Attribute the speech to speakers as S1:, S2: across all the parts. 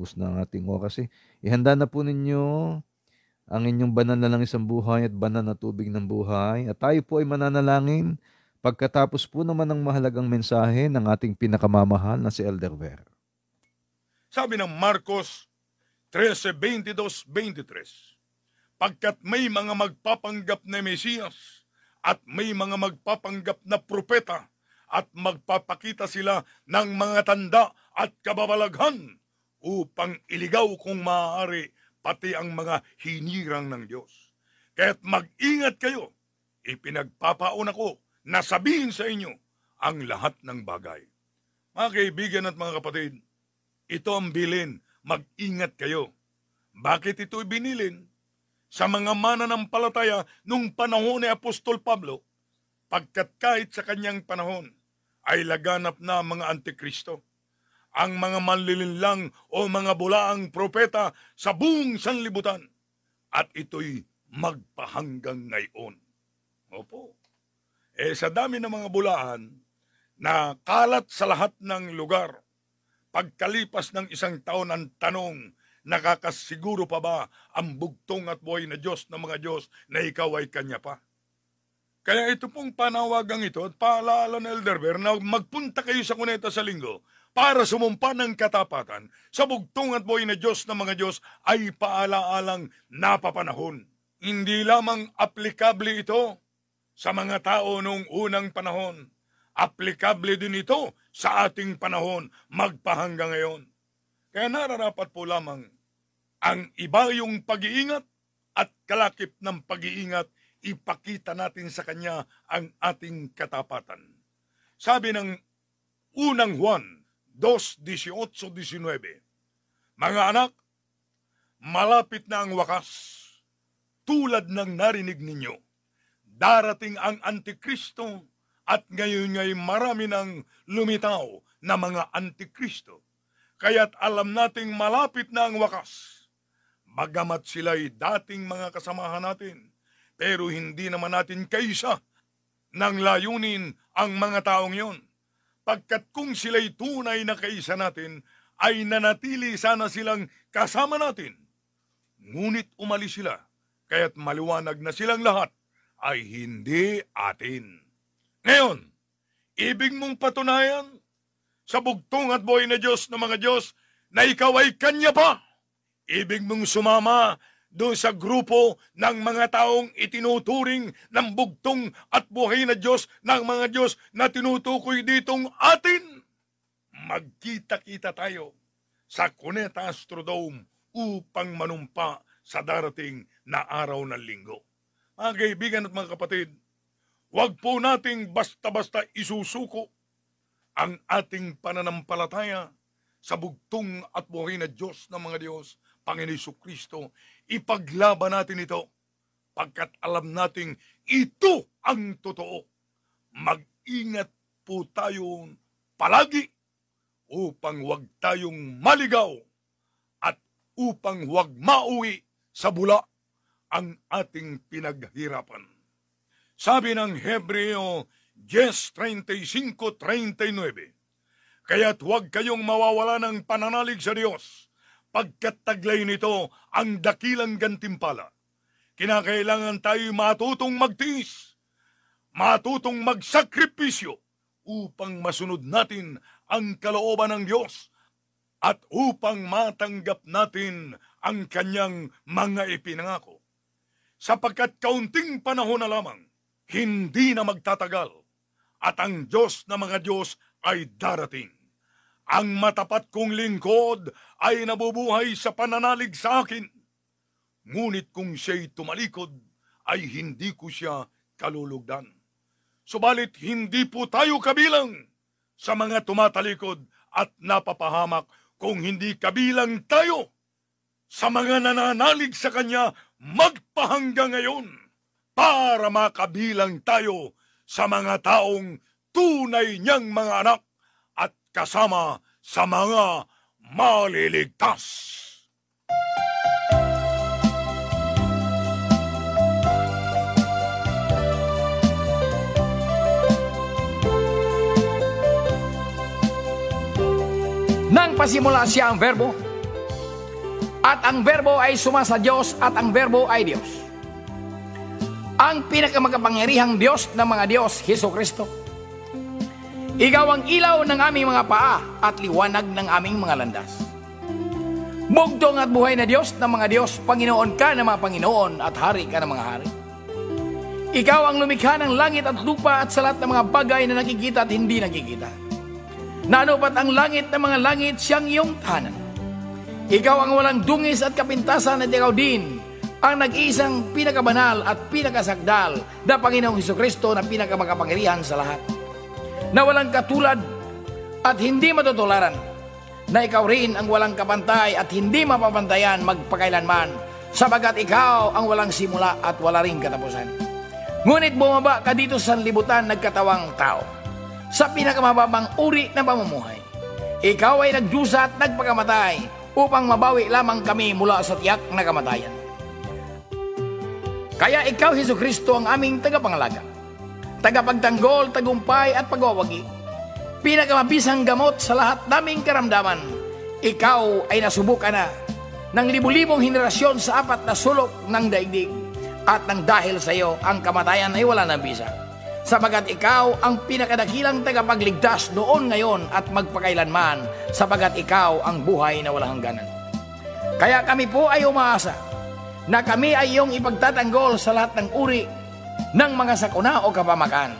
S1: ubos na ang ating oras eh. Ihanda na po ninyo ang inyong banal na langis ng buhay at banal na tubig ng buhay. At tayo po ay mananalangin pagkatapos po naman ng mahalagang mensahe ng ating pinakamamahal na si Elder Ver.
S2: Sabi ng Marcos 13:22-23, pagkat may mga magpapanggap na Mesiyas at may mga magpapanggap na propeta at magpapakita sila ng mga tanda at kababalaghan upang iligaw kung maaari pati ang mga hinirang ng Diyos. Kaya't mag-ingat kayo, ipinagpapauna ko na sabihin sa inyo ang lahat ng bagay. Mga kaibigan at mga kapatid, ito ang bilin, mag-ingat kayo. Bakit ito ibinilin? Sa mga mananampalataya nung panahon ni Apostol Pablo, pagkat kahit sa kanyang panahon ay laganap na mga antikristo, ang mga manlilinlang o mga bulaang propeta sa buong sanlibutan, at ito'y magpahanggang ngayon. Opo. Sa dami ng mga bulaan na kalat sa lahat ng lugar, pagkalipas ng isang taon ang tanong, nakakasiguro pa ba ang bugtong at buhay na Diyos ng mga Diyos na ikaw ay Kanya pa? Kaya ito pong panawagang ito at paalala ng Elder Ver na magpunta kayo sa Cuneta sa linggo para sumumpa ng katapatan sa bugtong at buhay na Diyos ng mga Diyos ay paalaalang napapanahon. Hindi lamang aplikable ito sa mga tao noong unang panahon, aplikable din ito sa ating panahon magpahanggang ngayon. Kaya nararapat po lamang ang iba yung pag-iingat at kalakip ng pag-iingat, ipakita natin sa Kanya ang ating katapatan. Sabi ng unang Juan 2:18-19, mga anak, malapit na ang wakas, tulad ng narinig ninyo. Darating ang Antikristo at ngayon ngay marami nang lumitaw na mga Antikristo. Kaya't alam nating malapit na ang wakas. Bagamat sila'y dating mga kasamahan natin, pero hindi naman natin kaisa ng layunin ang mga taong yon. Pagkat kung sila'y tunay na kaisa natin, ay nanatili sana silang kasama natin. Ngunit umalis sila, kaya't maliwanag na silang lahat ay hindi atin. Ngayon, ibig mong patunayan sa bugtong at buhay na Diyos ng mga Diyos na ikaw ay Kanya pa. Ibig mong sumama doon sa grupo ng mga taong itinuturing ng bugtong at buhay na Diyos ng mga Diyos na tinutukoy ditong atin. Magkita-kita tayo sa Cuneta Astrodome upang manumpa sa darating na araw ng linggo. Mga kaibigan at mga kapatid, huwag po nating basta-basta isusuko ang ating pananampalataya sa bugtong at buhay na Diyos ng mga Diyos, Panginoon Jesucristo. Ipaglaban natin ito, pagkat alam nating ito ang totoo. Mag-ingat po tayo palagi upang huwag tayong maligaw at upang huwag mauwi sa bula ang ating pinaghirapan. Sabi ng Hebreo 10:35-39, kaya't huwag kayong mawawala ng pananalig sa Diyos, pagkat taglay nito ang dakilang gantimpala. Kinakailangan tayo matutong magtiis, matutong magsakripisyo upang masunod natin ang kalooban ng Diyos at upang matanggap natin ang Kanyang mga ipinangako. Sapagkat kaunting panahon na lamang, hindi na magtatagal, at ang Diyos na mga Diyos ay darating. Ang matapat kong lingkod ay nabubuhay sa pananalig sa akin. Ngunit kung siya'y tumalikod, ay hindi ko siya kalulugdan. Subalit hindi po tayo kabilang sa mga tumatalikod at napapahamak, kung hindi kabilang tayo sa mga nananalig sa Kanya magpahanggang ngayon, para makabilang tayo sa mga taong tunay niyang mga anak at kasama sa mga maliligtas.
S3: Nang pasimula siya ang verbo, At ang Berbo ay suma sa Diyos at ang Berbo ay Diyos. Ang pinakamakapangyarihang Diyos ng mga Diyos, Hesukristo. Ikaw ang ilaw ng aming mga paa at liwanag ng aming mga landas. Bugtong at buhay na Diyos ng mga Diyos, Panginoon ka ng mga Panginoon at Hari ka ng mga hari. Ikaw ang lumikha ng langit at lupa at sa lahat ng mga bagay na nakikita at hindi nakikita. Nanupat ang langit ng mga langit, siyang iyong tahanan. Ikaw ang walang dungis at kapintasan at ikaw din ang nag-iisang pinakabanal at pinakasagdal na Panginoong Hesukristo na pinakamakapangyarihan sa lahat. Na walang katulad at hindi matutularan. Na ikaw rin ang walang kapantay at hindi mapapantayan magpakailanman, sabagat ikaw ang walang simula at wala ring katapusan. Ngunit bumaba ka dito sa libutan nagkatawang tao, sa pinakamababang uri ng pamumuhay. Ikaw ay nagdusa at nagpakamatay upang mabawi lamang kami mula sa tiyak na kamatayan. Kaya ikaw, Hesukristo, ang aming tagapangalaga, tagapagtanggol, tagumpay at pagwawagi, pinakamabisang gamot sa lahat naming karamdaman. Ikaw ay nasubukan na ng libu-libong henerasyon sa apat na sulok ng daigdig, at nang dahil sa iyo, ang kamatayan ay wala ng bisa. Sabagat ikaw ang pinakadakilang tagapagligtas noon, ngayon at magpakailanman, sabagat ikaw ang buhay na walang hangganan. Kaya kami po ay umaasa na kami ay iyong ipagtatanggol sa lahat ng uri ng mga sakuna o kapamakan,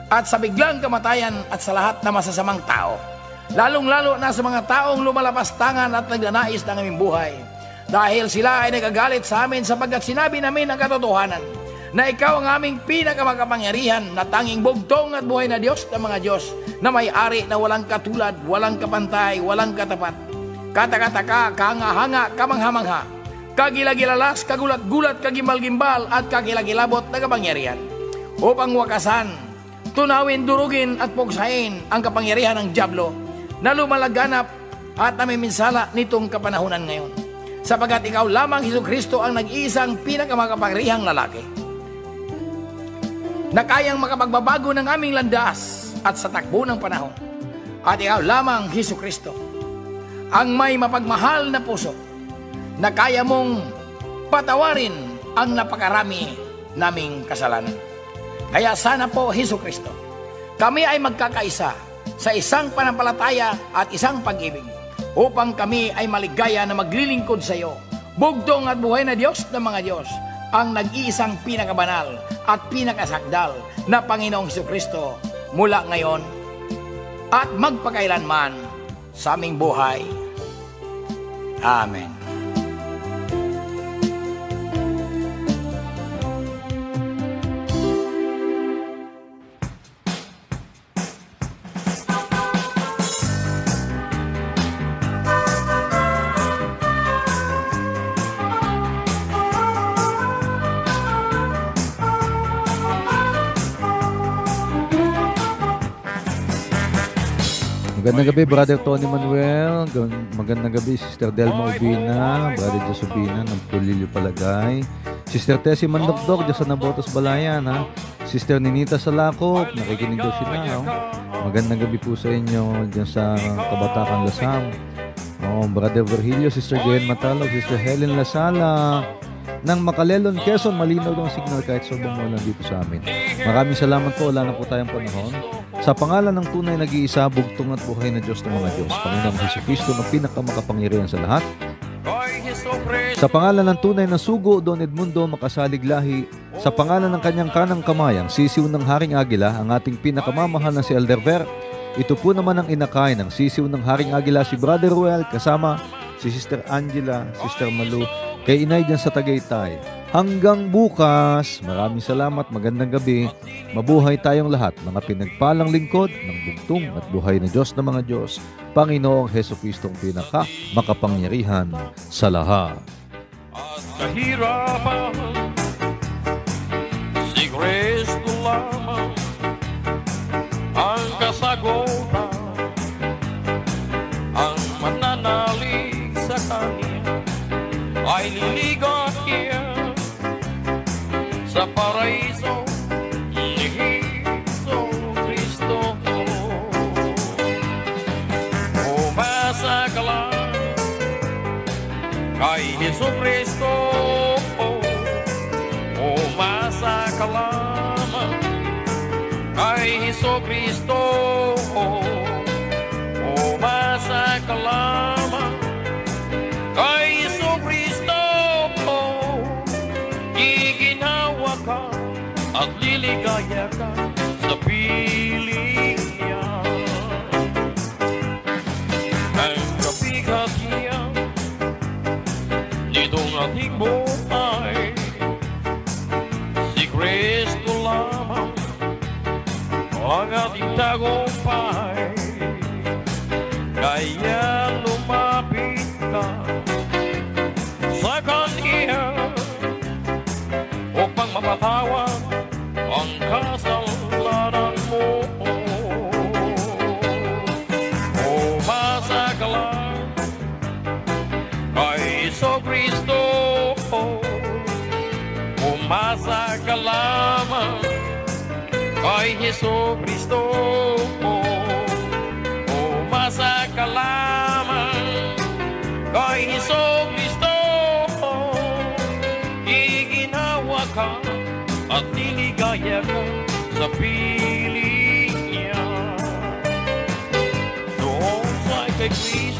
S3: at sa biglang kamatayan at sa lahat na masasamang tao, lalong-lalo na sa mga taong lumalapastangan at nagnanais ng aming buhay, dahil sila ay nagagalit sa amin sapagkat sinabi namin ang katotohanan na ikaw ang aming pinakamakapangyarihan na tanging bugtong at buhay na Diyos ng mga Diyos, na may-ari na walang katulad, walang kapantay, walang katapat, katakataka, kahanga-hanga, kamangha-mangha, kagilagilalas, kagulat-gulat, kagimbal-gimbal at kakilagilabot na kapangyarihan, upang wakasan, tunawin, durugin at puksain ang kapangyarihan ng dyablo na lumalaganap at namiminsala nitong kapanahunan ngayon. Sapagat ikaw lamang, Hesukristo, ang nag-iisang pinakamakapangyarihang lalaki na kayang makapagbabago ng aming landas at sa takbo ng panahon. At ikaw lamang, Hesukristo, ang may mapagmahal na puso na kaya mong patawarin ang napakarami naming kasalanan. Kaya sana po, Hesukristo, kami ay magkakaisa sa isang panampalataya at isang pag-ibig, upang kami ay maligaya na maglilingkod sa iyo, bugtong at buhay na Diyos ng mga Diyos, ang nag-iisang pinakabanal at pinakasakdal na Panginoong Hesukristo, mula ngayon at magpakailanman sa aming buhay. Amen.
S1: Magandang gabi, Brother Tony Manuel. Magandang gabi, Sister Delma Ubina, Brother Josubina ng Pulilio Palagay, Sister Tessie Mandokdok, dyan sa Nabotos Balayan, ha? Sister Ninita Salakop, nakikinig daw sila, ha? Magandang gabi po sa inyo dyan sa Kabatakan Lasam. Brother Virgilio, Sister Gayen Matalog, Sister Helen Lasala ng Makalelon, Quezon. Malinaw daw ang signal kahit sobrang ulan dito sa amin. Maraming salamat po, wala na po tayong panahon. Sa pangalan ng tunay nag-iisa, bugtong at buhay na Diyos ng mga Diyos, Panginoong Hesukristo na pinakamakapangyarihan sa lahat. Sa pangalan ng tunay na sugo, Don Edmundo Makasalig Lahi. Sa pangalan ng kanyang kanang kamay, ang sisiw ng Haring Agila, ang ating pinakamamahal na si Elder Ver. Ito po naman ang inakay ng sisiw ng Haring Agila, si Brother Ruel, kasama si Sister Angela, Sister Malu, kay Inay dyan sa Tagaytay. Hanggang bukas, maraming salamat, magandang gabi. Mabuhay tayong lahat, mga pinagpalang lingkod ng bugtong at buhay na Diyos ng mga Diyos, Panginoong Hesukristo ang pinaka makapangyarihan sa lahat.
S4: At kahirapan, si Kristo lamang ang kasagutan, ang mananalig sa Kanya ay liligaya sa paraiso ni Hesukristo. Umasa ka lang kay Jesucristo. Umasa ka lamang kay Jesucristo. Umasa ka lamang kay Jesucristo. Giginawa ka at liligaya ka sa piling niya. Ang kapigat niya nitong ating buhay, si Kristo lamang ang ating tagumpay. Kaya lumapit ka sa Kanya upang mapatawad ang kasalanan mo. Umasa ka lang kay Jesucristo. Umasa ka lamang kay Jesucristo. Umasa ka lamang kay Jesucristo. Iginawa ka at niligaya ka sa piling niya. Doon sa kay Kristo